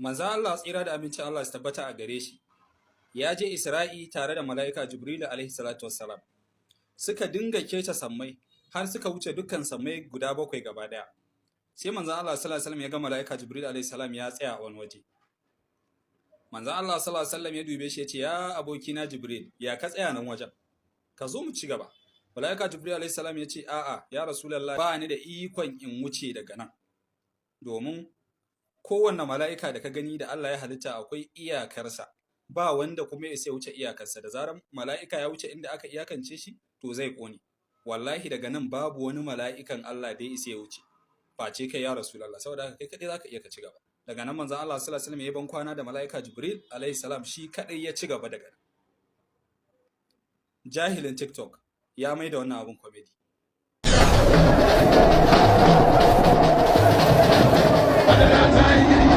manzo Allah tsira da amincin Allah su tabbata a gare shi ya je Isra'i tare da mala'ika Jibril alaihi salatu wassalam. Suka dinga kece sammai har suka wuce dukkan sammai guda 7 gaba daya. Sai manzo Allah sallallahu alaihi wasallam ya ga mala'ika Jibril alaihi salam ya tsaya a wani waje. Manzo Allah sallallahu alaihi wasallam ya dube shi ya ce, ya abokina Jibril, ya ka tsaya nan wajen? Ka zo mu ci gaba. Mala'ika Jibril alaihi salam ya ce, a'a ya Rasulullah, ba ni da ikon in wuce daga nan. Domin kowanne mala'ika da ka gani da Allah ya halitta akwai iyakarsa, ba wanda kuma ya sai wuce iyakarsa. Da zarar mala'ika ya wuce inda aka iyakance shi, to zai ƙone. Wallahi daga nan babu wani mala'ikan Allah da ya isa ya wuce, face kai ya Rasulullah, saboda haka kai kaɗai za ka iya ka ci gaba. Daga nan manzon Allah sallallahu alaihi wasallam ya ban kwana da mala'ika Jibril alaihi salam, shi kaɗai ya ci gaba daga nan. Jahilin TikTok ya mai da wannan abun comedy. What did I say?